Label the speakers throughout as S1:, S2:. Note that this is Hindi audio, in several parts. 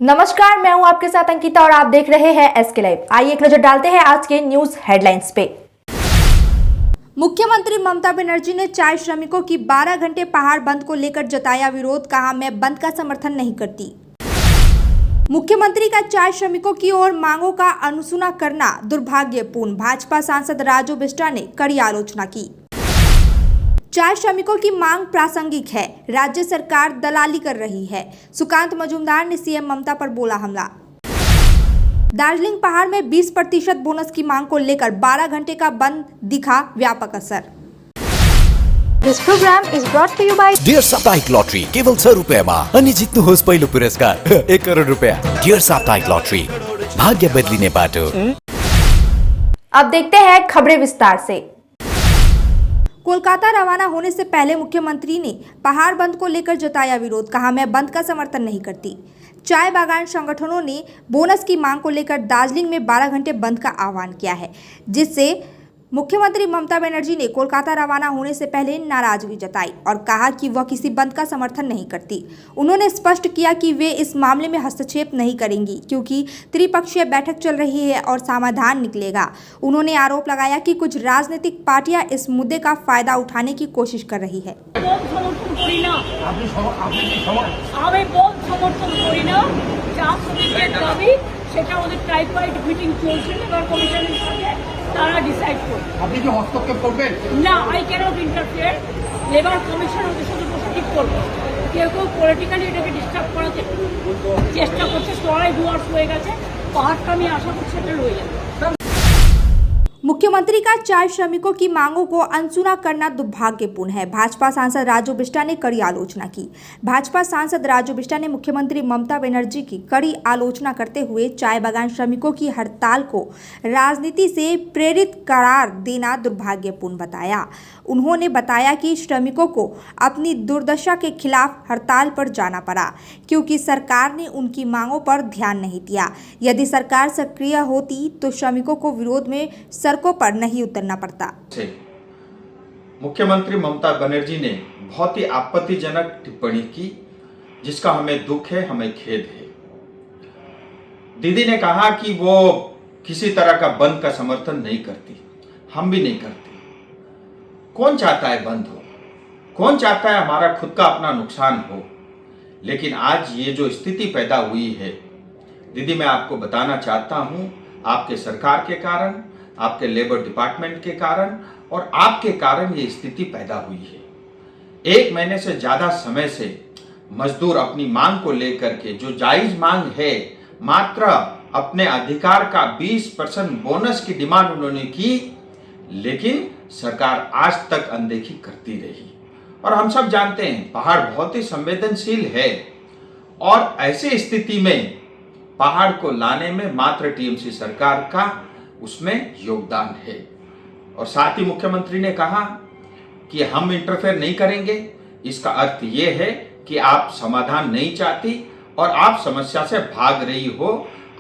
S1: नमस्कार, मैं हूं आपके साथ अंकिता और आप देख रहे हैं एसके लाइव। आइए एक नजर डालते हैं आज के न्यूज हेडलाइंस पे। मुख्यमंत्री ममता बनर्जी ने चाय श्रमिकों की 12 घंटे पहाड़ बंद को लेकर जताया विरोध, कहा मैं बंद का समर्थन नहीं करती। मुख्यमंत्री का चाय श्रमिकों की ओर मांगों का अनसुना करना दुर्भाग्यपूर्ण, भाजपा सांसद राजू बिष्टा ने कड़ी आलोचना की। चाय श्रमिकों की मांग प्रासंगिक है, राज्य सरकार दलाली कर रही है, सुकांत मजूमदार ने सीएम ममता पर बोला हमला। दार्जिलिंग पहाड़ में 20% बोनस की मांग को लेकर 12 घंटे का बंद दिखा व्यापक असर।
S2: This program is brought to you by
S3: dear साप्ताहिक लॉटरी केवल 6 रुपयामा अनि जित्नुहोस् पहिलो पुरस्कार 1 करोड रुपया। डियर साप्ताहिक लॉटरी, भाग्य बदलिने बाटो।
S1: अब देखते हैं खबरें विस्तार से। कोलकाता रवाना होने से पहले मुख्यमंत्री ने पहाड़ बंद को लेकर जताया विरोध, कहा मैं बंद का समर्थन नहीं करती। चाय बागान संगठनों ने बोनस की मांग को लेकर दार्जिलिंग में 12 घंटे बंद का आह्वान किया है, जिससे मुख्यमंत्री ममता बनर्जी ने कोलकाता रवाना होने से पहले नाराजगी जताई और कहा कि वह किसी बंद का समर्थन नहीं करती। उन्होंने स्पष्ट किया कि वे इस मामले में हस्तक्षेप नहीं करेंगी क्योंकि त्रिपक्षीय बैठक चल रही है और समाधान निकलेगा। उन्होंने आरोप लगाया कि कुछ राजनीतिक पार्टियां इस मुद्दे का फायदा उठाने की कोशिश कर रही है।
S4: সেটা ওদের টাইপরাইট মিটিং চলছে এবার কমিশনের সাথে তারা ডিসাইড করবে। আপনি কি হস্তক্ষেপ করবেন? না, I can't interfere. Labour commission ওদের সাথে বসে ঠিক করবে। কেউ কেউ পলিটিক্যালি এটাকে ডিস্টার্ব করার চেষ্টা করছে, সবাই ডুয়ার্স হয়ে গেছে। পাহাড়টা আমি আশা করছি এটা রয়ে যাবে।
S1: मुख्यमंत्री का चाय श्रमिकों की मांगों को अनसुना करना दुर्भाग्यपूर्ण है, भाजपा सांसद राजू बिष्टा ने कड़ी आलोचना की। भाजपा सांसद राजू बिष्टा ने मुख्यमंत्री ममता बनर्जी की कड़ी आलोचना करते हुए चाय बागान श्रमिकों की हड़ताल को राजनीति से प्रेरित करार देना दुर्भाग्यपूर्ण बताया। उन्होंने बताया कि श्रमिकों को अपनी दुर्दशा के खिलाफ हड़ताल पर जाना पड़ा क्योंकि सरकार ने उनकी मांगों पर ध्यान नहीं दिया। यदि सरकार सक्रिय होती तो श्रमिकों को विरोध में सड़कों पर नहीं उतरना पड़ता।
S5: मुख्यमंत्री ममता बनर्जी ने बहुत ही आपत्तिजनक टिप्पणी की, जिसका हमें दुख है, हमें खेद है। दीदी ने कहा कि वो किसी तरह का बंद का समर्थन नहीं करती, हम भी नहीं करते। कौन चाहता है बंद हो? कौन चाहता है हमारा खुद का अपना नुकसान हो? लेकिन आज ये जो स्थिति पैदा हुई है दीदी, मैं आपको बताना चाहता हूं, आपके सरकार के कारण, आपके लेबर डिपार्टमेंट के कारण और आपके कारण ये स्थिति पैदा हुई है। 1 महीने से ज्यादा समय से मजदूर अपनी मांग को लेकर के, जो जायज मांग है, मात्र अपने अधिकार का 20% बोनस की डिमांड उन्होंने की, लेकिन सरकार आज तक अनदेखी करती रही। और हम सब जानते हैं पहाड़ बहुत ही संवेदनशील है और ऐसी स्थिति में पहाड़ को लाने में मात्र टीएमसी सरकार का उसमें योगदान है। और साथ ही मुख्यमंत्री ने कहा कि हम इंटरफेयर नहीं करेंगे। इसका अर्थ ये है कि आप समाधान नहीं चाहती और आप समस्या से भाग रही हो।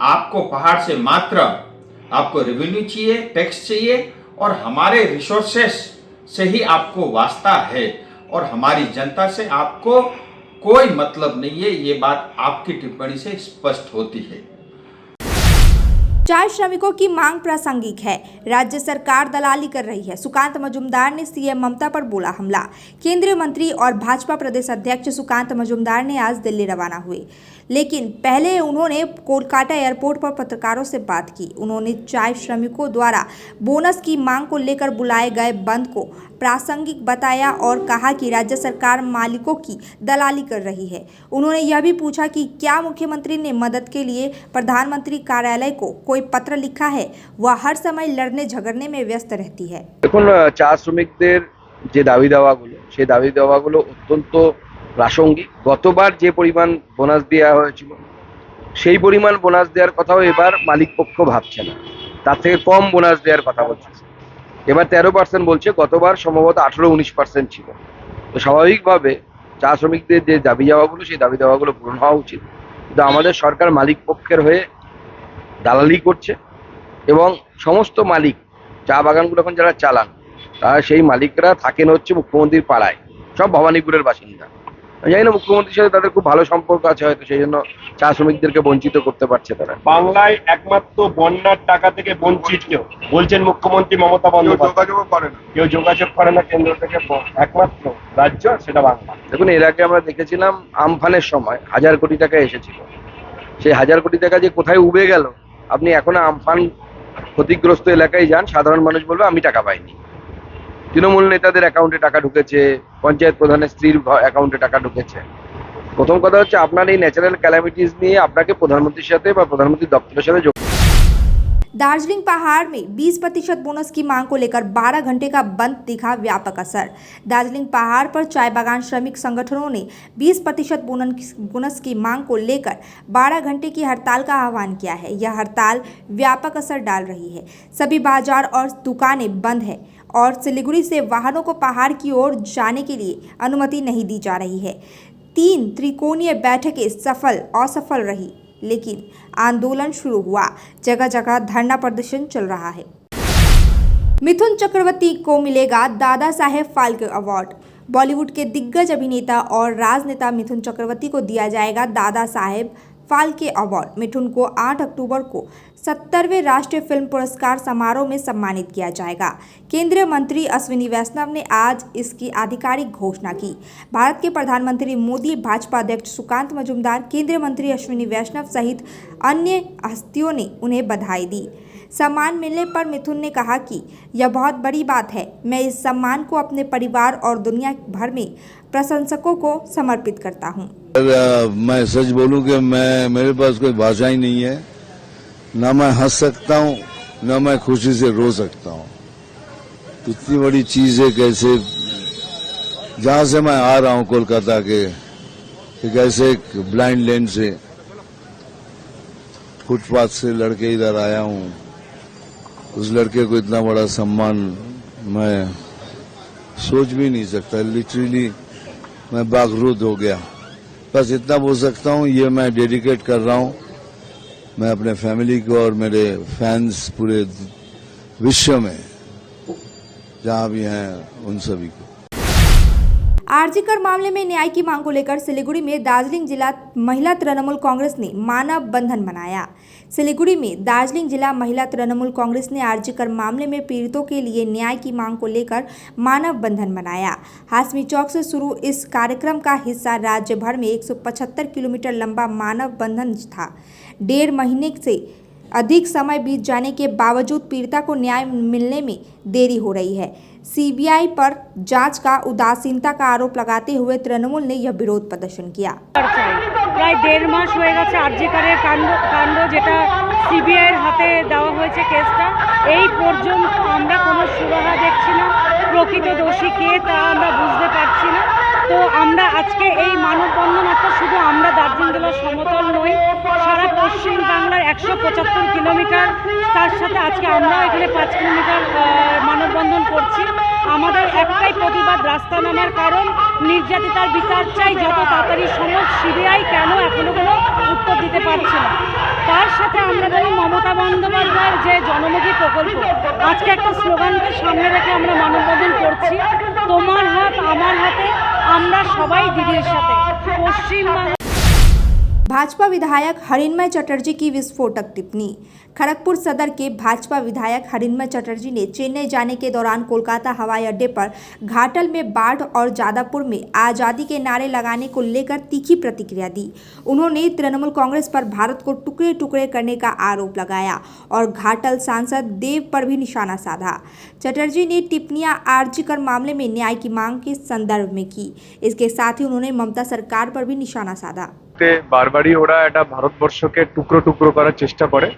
S5: आपको पहाड़ से मात्र आपको रेवेन्यू चाहिए, टैक्स चाहिए और हमारे रिसोर्सेस से ही आपको वास्ता है और हमारी जनता से आपको कोई मतलब नहीं है। ये बात आपकी टिप्पणी से स्पष्ट होती है।
S1: चाय श्रमिकों की मांग प्रासंगिक है, राज्य सरकार दलाली कर रही है, सुकांत मजूमदार ने सीएम ममता पर बोला हमला। केंद्रीय मंत्री और भाजपा प्रदेश अध्यक्ष सुकांत मजूमदार ने आज दिल्ली रवाना हुए, लेकिन पहले उन्होंने कोलकाता एयरपोर्ट पर पत्रकारों से बात की। उन्होंने चाय श्रमिकों द्वारा बोनस की मांग को लेकर बुलाए गए बंद को प्रासंगिक बताया और कहा कि राज्य सरकार मालिकों की दलाली कर रही है। उन्होंने यह भी पूछा कि क्या मुख्यमंत्री ने मदद के लिए प्रधानमंत्री कार्यालय को कोई पत्र लिखा है? वह हर समय लड़ने झगड़ने में व्यस्त रहती है।
S6: দেখুন, চা শ্রমিকদের যে দাবি দাওয়াগুলো, সেই দাবি দাওয়াগুলো অত্যন্ত প্রাসঙ্গিক। গতবার যে পরিমাণ বোনাস দেওয়া হয়েছিল সেই পরিমাণ বোনাস দেওয়ার কথাও এবার মালিক পক্ষ ভাবছে না, তার থেকে কম বোনাস দেওয়ার কথা বলছে। এবার 13% বলছে, গতবার সম্ভবত 18-19% ছিল। তো স্বাভাবিকভাবে চা শ্রমিকদের যে দাবি দাওয়াগুলো, সেই দাবি দাওয়াগুলো পূরণ হওয়া উচিত। কিন্তু আমাদের সরকার মালিক পক্ষের হয়ে দালালি করছে এবং সমস্ত মালিক, চা বাগানগুলো এখন যারা চালান, তারা সেই মালিকরা থাকেন হচ্ছে মুখ্যমন্ত্রীর পাড়ায়, সব ভবানীপুরের বাসিন্দা। আমি জানি না মুখ্যমন্ত্রীর সাথে তাদের খুব ভালো সম্পর্ক আছে, হয়তো সেই জন্য চা শ্রমিকদেরকে বঞ্চিত করতে পারছে তারা।
S7: বাংলায় একমাত্র বন্যার টাকা থেকে বঞ্চিত বলছেন মুখ্যমন্ত্রী মমতা বন্দ্যোপাধ্যায়। কেউ যোগাযোগ করে না কেন্দ্র থেকে, একমাত্র রাজ্য সেটা বাংলা।
S6: দেখুন, এর আগে আমরা দেখেছিলাম আমফানের সময় 1000 কোটি টাকা এসেছিল, সেই 1000 কোটি টাকা যে কোথায় উবে গেল, আপনি এখন আমফান ক্ষতিগ্রস্ত এলাকায় যান, সাধারণ মানুষ বলবে আমি টাকা পাইনি। তৃণমূল নেতাদের অ্যাকাউন্টে টাকা ঢুকেছে, পঞ্চায়েত প্রধানের স্ত্রীর অ্যাকাউন্টে টাকা ঢুকেছে। প্রথম কথা হচ্ছে, আপনার এই ন্যাচারাল ক্যালামিটিস নিয়ে আপনাকে প্রধানমন্ত্রীর সাথে বা প্রধানমন্ত্রীর দপ্তরের সাথে
S1: दार्जिलिंग पहाड़ में 20% बोनस की मांग को लेकर 12 घंटे का बंद दिखा व्यापक असर। दार्जिलिंग पहाड़ पर चाय बागान श्रमिक संगठनों ने 20% बोनस की मांग को लेकर 12 घंटे की हड़ताल का आह्वान किया है। यह हड़ताल व्यापक असर डाल रही है। सभी बाजार और दुकानें बंद है और सिलीगुड़ी से वाहनों को पहाड़ की ओर जाने के लिए अनुमति नहीं दी जा रही है। 3 त्रिकोणीय बैठकें असफल रही, लेकिन आंदोलन शुरू हुआ। जगह जगह धरना प्रदर्शन चल रहा है। मिथुन चक्रवर्ती को मिलेगा दादा साहेब फाल्के अवार्ड। बॉलीवुड के दिग्गज अभिनेता और राजनेता मिथुन चक्रवर्ती को दिया जाएगा दादा साहेब फाल्के अवार्ड। मिथुन को 8 अक्टूबर को 70वें राष्ट्रीय फिल्म पुरस्कार समारोह में सम्मानित किया जाएगा। केंद्रीय मंत्री अश्विनी वैष्णव ने आज इसकी आधिकारिक घोषणा की। भारत के प्रधानमंत्री मोदी, भाजपा अध्यक्ष सुकांत मजूमदार, केंद्रीय मंत्री अश्विनी वैष्णव सहित अन्य हस्तियों ने उन्हें बधाई दी। सम्मान मिलने पर मिथुन ने कहा कि यह बहुत बड़ी बात है। मैं इस सम्मान को अपने परिवार और दुनिया भर में प्रशंसकों को समर्पित करता हूँ।
S8: मैं सच बोलूं कि मेरे पास कोई भाषा ही नहीं है। ना मैं हंस सकता हूँ, ना मैं खुशी से रो सकता हूँ। इतनी बड़ी चीज है, कैसे जहां से मैं आ रहा हूँ कोलकाता के, एक ऐसे एक ब्लाइंड लेन से फुटपाथ से लड़के इधर आया हूँ। उस लड़के को इतना बड़ा सम्मान मैं सोच भी नहीं सकता। लिटरली मैं बागरूद हो गया। बस इतना बोल सकता हूँ, ये मैं डेडिकेट कर रहा हूँ मैं अपने फैमिली को और मेरे फैंस पूरे विश्व में जहाँ भी हैं उन सभी को।
S1: आरजीकर मामले में न्याय की मांग को लेकर सिलीगुड़ी में दार्जिलिंग जिला महिला तृणमूल कांग्रेस ने मानव बंधन मनाया। सिलीगुड़ी में दार्जिलिंग जिला महिला तृणमूल कांग्रेस ने आरजीकर मामले में पीड़ितों के लिए न्याय की मांग को लेकर मानव बंधन मनाया। हाशमी चौक से शुरू इस कार्यक्रम का हिस्सा राज्य भर में 175 किलोमीटर लंबा मानव बंधन था। 1.5 महीने से अधिक समय बीत जाने के बावजूद पीड़िता को न्याय मिलने में देरी हो रही है। सीबीआई पर जांच का उदासीनता का आरोप लगाते हुए तृणमूल ने यह विरोध प्रदर्शन किया।
S4: প্রায় 1.5 মাস হয়ে গেছে আরজিকরের কাণ্ড যেটা সিবিআইয়ের হাতে দেওয়া হয়েছে কেসটা। এই পর্যন্ত আমরা কোনো সুরাহা দেখছি না, প্রকৃত দোষী কে তা আমরা বুঝতে পারছি না। তো আমরা আজকে এই মানববন্ধন অর্থাৎ শুধু আমরা দার্জিলিং জেলার সমতল নই, সারা পশ্চিম বাংলার 175 কিলোমিটার, তার সাথে আজকে আমরাও এখানে 5 কিলোমিটার মানববন্ধন করছি। আমাদের একটাই প্রতিবাদ, রাস্তা নামার কারণ নির্যাতিতার বিচার চাই যত তাড়াতাড়ি সম্ভব। সিবিআই কেন এখনো কোনো উত্তর দিতে পারছে না। তার সাথে আমরা জানি মমতা বন্দ্যোপাধ্যায়ের যে জনমুখী প্রকল্প, আজকে একটা স্লোগানকে সামনে রেখে আমরা মানববন্ধন করছি, তোমার হাত আমার হাতে, আমরা সবাই দিদির সাথে। পশ্চিমবাংলা
S1: भाजपा विधायक हरिन्मय चटर्जी की विस्फोटक टिप्पणी। खड़गपुर सदर के भाजपा विधायक हरिन्मय चटर्जी ने चेन्नई जाने के दौरान कोलकाता हवाई अड्डे पर घाटल में बाढ़ और जादवपुर में आज़ादी के नारे लगाने को लेकर तीखी प्रतिक्रिया दी। उन्होंने तृणमूल कांग्रेस पर भारत को टुकड़े टुकड़े करने का आरोप लगाया और घाटल सांसद देव पर भी निशाना साधा। चटर्जी ने टिप्पणियां आरजीकर मामले में न्याय की मांग के संदर्भ में की। इसके साथ ही उन्होंने ममता सरकार पर भी निशाना साधा।
S7: বারবারই ওরা এটা ভারতবর্ষকে টুকরো টুকরো করার চেষ্টা করে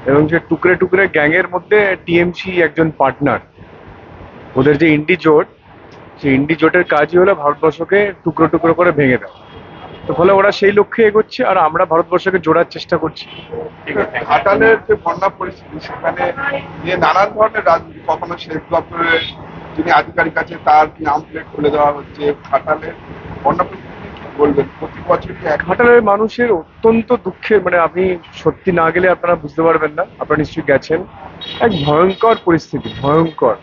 S7: এবং যে টুকরে টুকরে গ্যাংয়ের মধ্যে টিএমসি একজন পার্টনার। ওদের যে ইন্ডি জোট, সেই ইন্ডি জোটের কাজই হলো ভারতবর্ষকে টুকরো টুকরো করে ভেঙে দেওয়া। তো ফলে ওরা সেই লক্ষ্যে এগোচ্ছে আর আমরা ভারতবর্ষকে জোড়ার চেষ্টা করছি।
S9: ঘাটালের যে বন্যা পরিস্থিতি, সেখানে নিয়ে নানান ধরনের রাজনীতি, কখনো সেচ দপ্তরের যিনি আধিকারিক আছে তার নাম প্লেট খুলে দেওয়া হচ্ছে। ঘাটালের বন্যা বলবেন প্রতি বছরই
S7: ঘাটালের মানুষের অত্যন্ত দুঃখের, মানে আপনি সত্যি না গেলে আপনারা বুঝতে পারবেন না। আপনারা নিশ্চয়ই গেছেন। এক ভয়ঙ্কর পরিস্থিতি, ভয়ঙ্কর,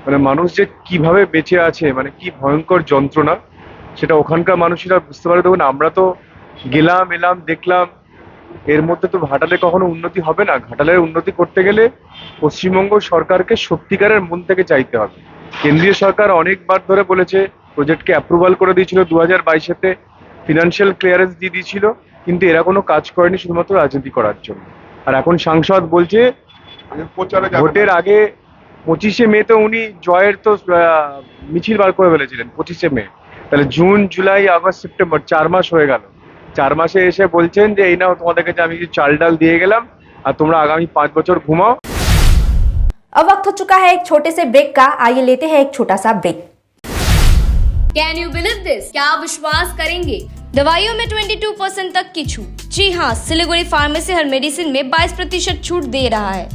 S7: মানে মানুষ যে কিভাবে বেঁচে আছে, মানে কি ভয়ঙ্কর যন্ত্রণা। সেটা ওখানকার মানুষেরা বুঝতে পারে। দেখুন আমরা তো গেলাম এলাম দেখলাম, এর মধ্যে তো ঘাটালে কখনো উন্নতি হবে না। ঘাটালের উন্নতি করতে গেলে পশ্চিমবঙ্গ সরকারকে সত্যিকারের মন থেকে চাইতে হবে। কেন্দ্রীয় সরকার অনেকবার ধরে বলেছে, প্রজেক্টকে অ্যাপ্রুভাল করে দিয়েছিল 2022-তে, ফিনান্সিয়াল ক্লিয়ারেন্স দিয়ে দিয়েছিল, কিন্তু এরা কোনো কাজ করেনি শুধুমাত্র রাজনীতি করার জন্য। আর এখন সাংসদ বলছে
S9: প্রচারে যাবে
S7: ভোটের
S9: না।
S7: আগে 25শে মে তো উনি জয়ের তো মিছিল বার করে ফেলেছিলেন 25শে মে। তাহলে জুন জুলাই আগস্ট সেপ্টেম্বর 4 মাস হয়ে গেল। 4 মাসে এসে বলছেন যে এই নাও তোমাদের কাছে আমি কিছু চাল ডাল দিয়ে গেলাম আর তোমরা आगामी 5 বছর ঘুমাও।
S1: अब वक्त हो चुका है एक छोटे से ब्रेक का। आइए लेते हैं एक छोटा सा break.
S10: Can you believe this? क्या आप विश्वास करेंगे? दवाइयों में 22% तक की छूट। जी हाँ, सिलीगुड़ी फार्मेसी हर मेडिसिन में 22% छूट दे रहा है।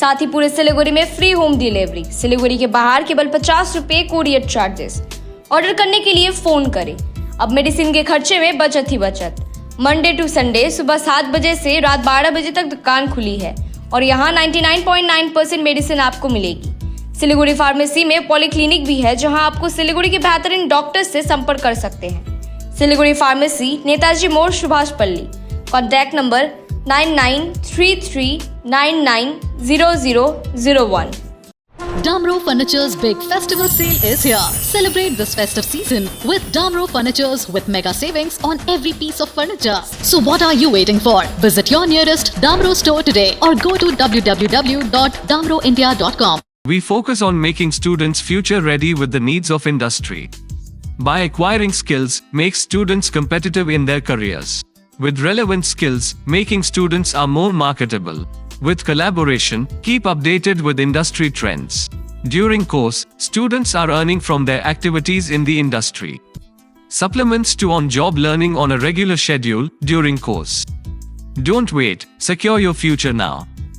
S10: साथ ही पूरे सिलीगुड़ी में फ्री होम डिलीवरी। सिलीगुड़ी के बाहर केवल 50 रुपए कोरियर चार्जेस। ऑर्डर करने के लिए फोन करें। अब मेडिसिन के खर्चे में बचत ही बचत। मंडे टू संडे सुबह 7 बजे से रात 12 बजे तक दुकान खुली है और यहाँ 99.9% मेडिसिन आपको मिलेगी। सिलीगुड़ी फार्मेसी में पॉलीक्लिनिक भी है, जहां आपको सिलीगुड़ी के बेहतरीन डॉक्टर से संपर्क कर सकते हैं। सिलीगुड़ी फार्मेसी, नेताजी मोड़, सुभाष पल्ली। Contact number 9933990001।
S11: Damro Furniture's big festival sale is here. Celebrate this festive season with Damro Furnitures with mega savings on every piece of furniture. So what are you waiting for? Visit your nearest Damro store today or go to www.damroindia.com.
S12: We focus on making students future ready with the needs of industry. By acquiring skills, make students competitive in their careers. With relevant skills, making students are more marketable. With collaboration, keep updated with industry trends. During course, students are earning from their activities in the industry. Supplements to on-job learning on a regular schedule during course. Don't wait, secure your future now.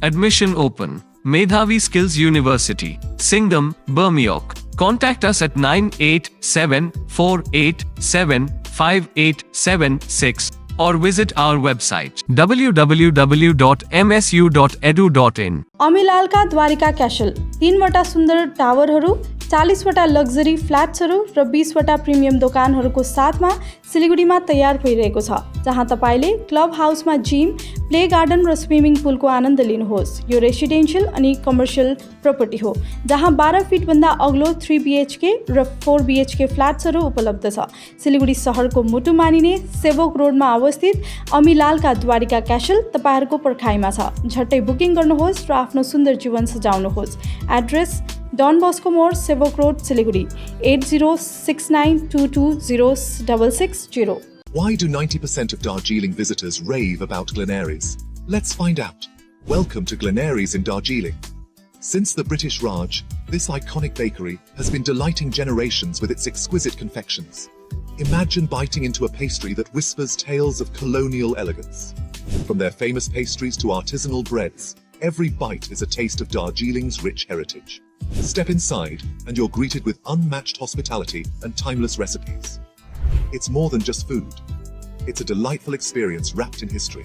S12: Admission open. Medhavi Skills University, Singham, Bermioc. Contact us at 9874875876 or visit our website www.msu.edu.in.
S13: अमिलालका द्वारिका क्यासल 3वटा सुन्दर टावरहरू, 40वटा लग्जरी फ्ल्याट्सहरू र 20वटा प्रिमियम दोकानहरूको साथमा सिलिगुडीमा तयार भइरहेको छ, जहाँ तपाईँले क्लब हाउसमा जिम, प्ले गार्डन र स्विमिङ पुलको आनन्द लिनुहोस्। यो रेसिडेन्सियल अनि कमर्सियल प्रपर्टी हो, जहाँ 12 फिटभन्दा अग्लो 3 BHK र 4 BHK फ्ल्याट्सहरू उपलब्ध छ। सिलिगुडी सहरको मुटु मानिने सेवोक रोडमा अवस्थित अमिलालका द्वारिका क्यासल तपाईँहरूको पर्खाइमा छ। झट्टै बुकिङ गर्नुहोस् र आफ्नो सुन्दर जीवन सजाउनुहोस्। एड्रेस डन बस्को मोड, Sevoke road, Siliguri 8069220660।
S14: Why do 90% of Darjeeling visitors rave about Glenaries? Let's find out. Welcome to Glenaries in Darjeeling. Since the British Raj, this iconic bakery has been delighting generations with its exquisite confections. Imagine biting into a pastry that whispers tales of colonial elegance. From their famous pastries to artisanal breads, every bite is a taste of Darjeeling's rich heritage. Step inside and you're greeted with unmatched hospitality and timeless recipes. It's more than just food. It's a delightful experience wrapped in history.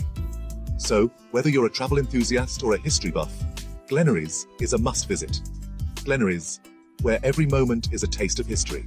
S14: So, whether you're a travel enthusiast or a history buff, Glenaries is a must visit. Glenaries, where every moment is a taste of history.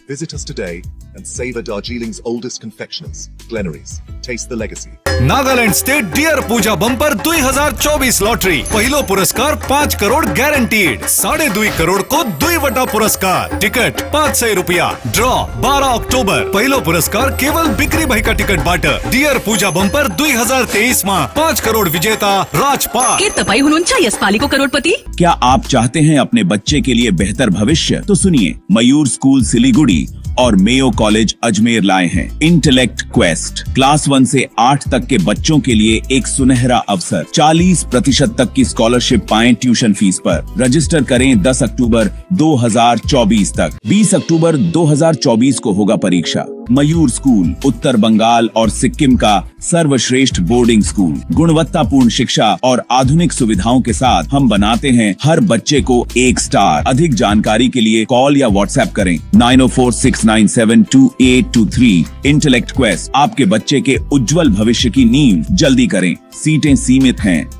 S14: Visit us today and savor Darjeeling's oldest confectioners. Glenaries, taste the legacy.
S3: Nagaland state dear Puja bumper 2024 lottery पहिलो पुरस्कार 5 करोड़ गॅरंटीड 2.5 करोड़ को 2 पुरस्कार टिकट 500 रुपया ड्रॉ 12 अक्टोबर पहिलो पुरस्कार केवल बिक्री भएका टिकट बाट डियर पूजा बंपर 2023 मा 5 करोड़ विजेता राजपाल
S11: के तपाईं हुनुहुन्छ यसपालिको करोडपति?
S15: क्या आप चाहते हैं अपने बच्चे के लिए बेहतर भविष्य? तो सुनिए, मयूर स्कूल सिलीगुड़ी और मेयो कॉलेज अजमेर लाए हैं इंटेलेक्ट क्वेस्ट। क्लास 1 से 8 तक के बच्चों के लिए एक सुनहरा अवसर। 40% तक की स्कॉलरशिप पाएं ट्यूशन फीस पर। रजिस्टर करें 10 अक्टूबर 2024 तक। 20 अक्टूबर 2024 को होगा परीक्षा। मयूर स्कूल उत्तर बंगाल और सिक्किम का सर्वश्रेष्ठ बोर्डिंग स्कूल। गुणवत्तापूर्ण शिक्षा और आधुनिक सुविधाओं के साथ हम बनाते हैं हर बच्चे को एक स्टार। अधिक जानकारी के लिए कॉल या व्हाट्सएप करें 9046972823। इंटेलेक्ट क्वेस्ट, आपके बच्चे के उज्जवल भविष्य की नींव जल्दी करें, सीटें सीमित हैं।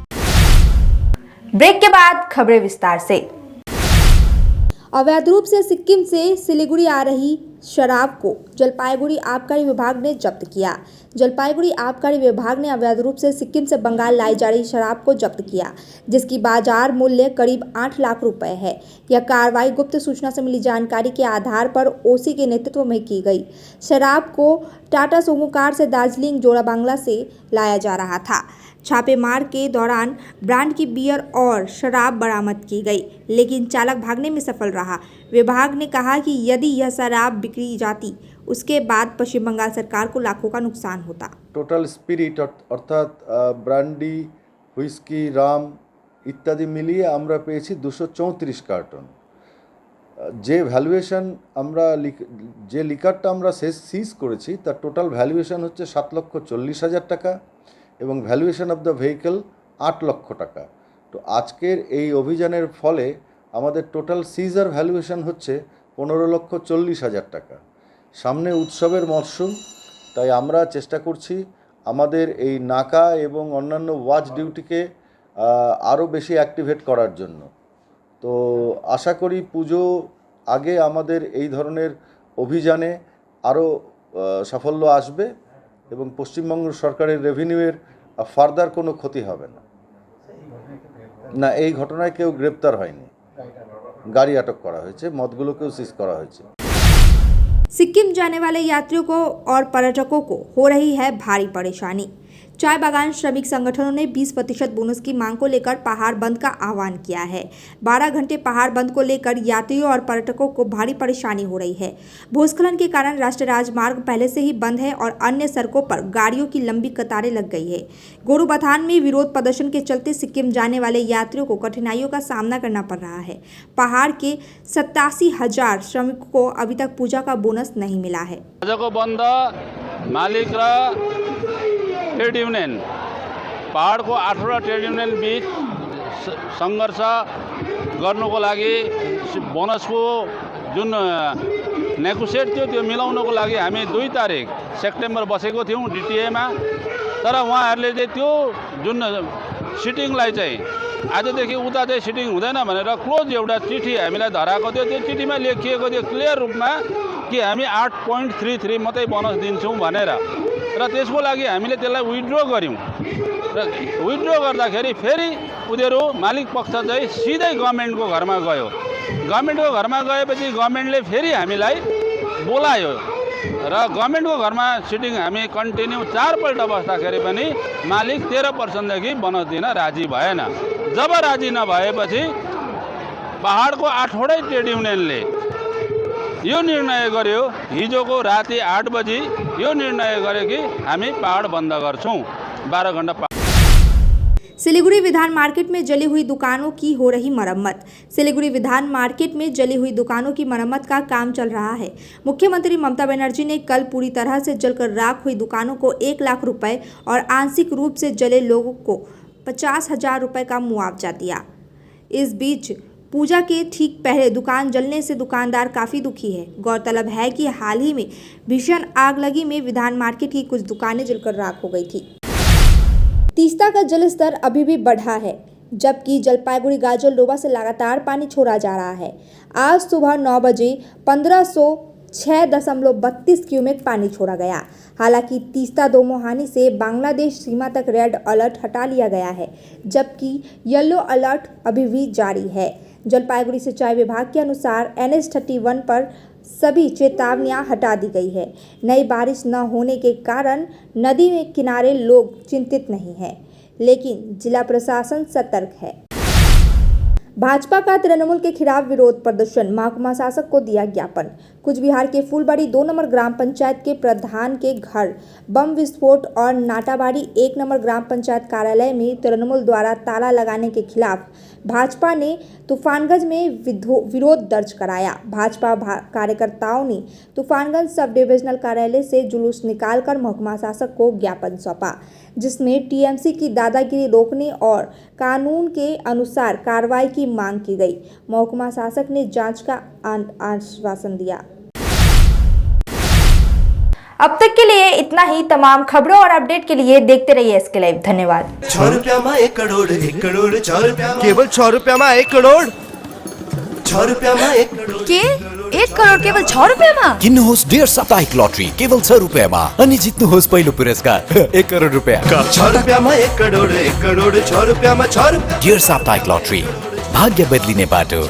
S1: ब्रेक के बाद खबरें विस्तार से। अवैध रूप से सिक्किम से सिलीगुड़ी आ रही शराब को जलपाईगुड़ी आबकारी विभाग ने जब्त किया। जलपाईगुड़ी आबकारी विभाग ने अवैध रूप से सिक्किम से बंगाल लाई जा रही शराब को जब्त किया, जिसकी बाजार मूल्य करीब 8 लाख रुपए है। यह कार्रवाई गुप्त सूचना से मिली जानकारी के आधार पर ओसी के नेतृत्व में की गई। शराब को टाटा सोमो कार से दार्जिलिंग जोराबांगला से लाया जा रहा था। छापेमार के दौरान ब्रांड की बियर और शराब बरामद की गई, लेकिन चालक भागने में सफल रहा। विभाग ने कहा कि यदि यह शराब बिक्री जाती, उसके बाद पश्चिम बंगाल सरकार को लाखों का नुकसान होता।
S16: টোটাল স্পিরিট অর্থাৎ ব্র্যান্ডি, হুইস্কি, রাম ইত্যাদি মিলিয়ে আমরা পেয়েছি 234 কার্টন। যে ভ্যালুয়েশন আমরা যে লিকারটা আমরা সিজ করেছি তার টোটাল ভ্যালুয়েশন হচ্ছে 7,40,000 টাকা এবং ভ্যালুয়েশন অফ দ্য ভেহিকল 8 লক্ষ টাকা। তো আজকের এই অভিযানের ফলে আমাদের টোটাল সিজার ভ্যালুয়েশন হচ্ছে 15,40,000 টাকা। সামনে উৎসবের মরশুম, তাই আমরা চেষ্টা করছি আমাদের এই নাকা এবং অন্যান্য ওয়াচ ডিউটিকে আরও বেশি অ্যাক্টিভেট করার জন্য। তো আশা করি পুজো আগে আমাদের এই ধরনের অভিযানে আরও সাফল্য আসবে এবং পশ্চিমবঙ্গ সরকারের রেভিনিউয়ের ফার্দার কোনো ক্ষতি হবে না। না, এই ঘটনায় কেউ গ্রেপ্তার হয়নি, গাড়ি আটক করা হয়েছে, মদগুলোকেও সিজ করা হয়েছে।
S1: सिक्किम जाने वाले यात्रियों को और पर्यटकों को हो रही है भारी परेशानी। चाय बागान श्रमिक संगठनों ने 20% बोनस की मांग को लेकर पहाड़ बंद का आह्वान किया है। 12 घंटे पहाड़ बंद को लेकर यात्रियों और पर्यटकों को भारी परेशानी हो रही है। भूस्खलन के कारण राष्ट्रीय राजमार्ग पहले से ही बंद है और अन्य सड़कों पर गाड़ियों की लंबी कतारें लग गई है। गोरुबथान में विरोध प्रदर्शन के चलते सिक्किम जाने वाले यात्रियों को कठिनाइयों का सामना करना पड़ रहा है। पहाड़ के 87,000 श्रमिकों को अभी तक पूजा का बोनस नहीं मिला है।
S17: मालिक र ट्रेड युनियन पहाडको 8वटा ट्रेड युनियन बीच सङ्घर्ष गर्नुको लागि बोनसको जुन नेगोसिएट थियो त्यो मिलाउनको लागि हामी 2 तारिक सेप्टेम्बर बसेको थियौँ डिटिएमा। तर उहाँहरूले चाहिँ त्यो जुन सिटिङलाई चाहिँ आजदेखि उता चाहिँ सिटिङ हुँदैन भनेर क्लोज एउटा चिठी हामीलाई धराएको थियो। त्यो चिठीमा लेखिएको थियो क्लियर रूपमा कि हामी 8.33 मात्रै बोनस दिन्छौँ भनेर, र त्यसको लागि हामीले त्यसलाई विथड्र गर्यौँ। र विथड्र गर्दाखेरि फेरि उनीहरू मालिक पक्ष चाहिँ सिधै गभर्मेन्टको घरमा गयो। गभर्मेन्टको घरमा गएपछि गभर्मेन्टले फेरि हामीलाई बोलायो र गभर्मेन्टको घरमा सिटिङ हामी कन्टिन्यू 4 पल्ट बस्दाखेरि पनि मालिक 13% देखि बोनस दिन राजी भएन। जब राजी नभएपछि पहाडको 8वटै ट्रेड युनियनले यो निर्णय गर्यो, हिजोको राति 8 बजी यो निर्णय गर्यो कि हामी पहाड बन्द गर्छौँ 12 घण्टा।
S1: सिलीगुड़ी विधान मार्केट में जली हुई दुकानों की हो रही मरम्मत। सिलीगुड़ी विधान मार्केट में जली हुई दुकानों की मरम्मत का काम चल रहा है। मुख्यमंत्री ममता बनर्जी ने कल पूरी तरह से जलकर राख हुई दुकानों को 1 लाख रुपए और आंशिक रूप से जले लोगों को 50,000 रुपए का मुआवजा दिया। इस बीच पूजा के ठीक पहले दुकान जलने से दुकानदार काफ़ी दुखी है। गौरतलब है कि हाल ही में भीषण आग लगी में विधान मार्केट की कुछ दुकानें जलकर राख हो गई थी। तीस्ता का जलस्तर अभी भी बढ़ा है, जबकि जलपाईगुड़ी गाजल डोबा से लगातार पानी छोड़ा जा रहा है। आज सुबह 9 बजे 1506.32 क्यूमेक पानी छोड़ा गया। हालांकि तीस्ता दोमोहानी से बांग्लादेश सीमा तक रेड अलर्ट हटा लिया गया है, जबकि येलो अलर्ट अभी भी जारी है। जलपाईगुड़ी सिंचाई विभाग के अनुसार NH31 पर सभी चेतावनियां हटा दी गई है। नई बारिश न होने के कारण नदी में किनारे लोग चिंतित नहीं हैं, लेकिन जिला प्रशासन सतर्क है। भाजपा का तृणमूल के खिलाफ विरोध प्रदर्शन, महकुमा शासक को दिया ज्ञापन। कुछ बिहार के फूलबाड़ी 2 नंबर ग्राम पंचायत के प्रधान के घर बम विस्फोट और नाटाबाड़ी 1 नंबर ग्राम पंचायत कार्यालय में तृणमूल द्वारा ताला लगाने के खिलाफ भाजपा ने तूफानगंज में विरोध दर्ज कराया। भाजपा कार्यकर्ताओं ने तूफानगंज सब डिविजनल कार्यालय से जुलूस निकालकर महकुमा शासक को ज्ञापन सौंपा, जिसमें टीएमसी की दादागिरी रोकने और कानून के अनुसार कार्रवाई की मांग की गई। महकुमा शासक ने जांच का आश्वासन दिया। अब तक के लिए इतना ही। तमाम खबरों और अपडेट के लिए देखते रहिए SK लाइव। धन्यवाद।
S18: 6 रुपया में 1 करोड़, 1 करोड़ 6 रुपया, केवल 6 रुपया में 1 करोड़, 6 रुपया में 1 करोड़।
S11: 1 करोड केवल 6 रुपियाँमा?
S18: किन्नुहोस् डियर साप्ताहिक लटरी केवल 6 रुपियाँमा अनि जित्नुहोस् पहिलो पुरस्कार 1 करोड रुपियाँ। 6 रुपियाँमा 1 करोड 1 करोड 6 रुपियाँमा 6 रुपियाँ। डियर साप्ताहिक लटरी भाग्य बदलिने बाटो।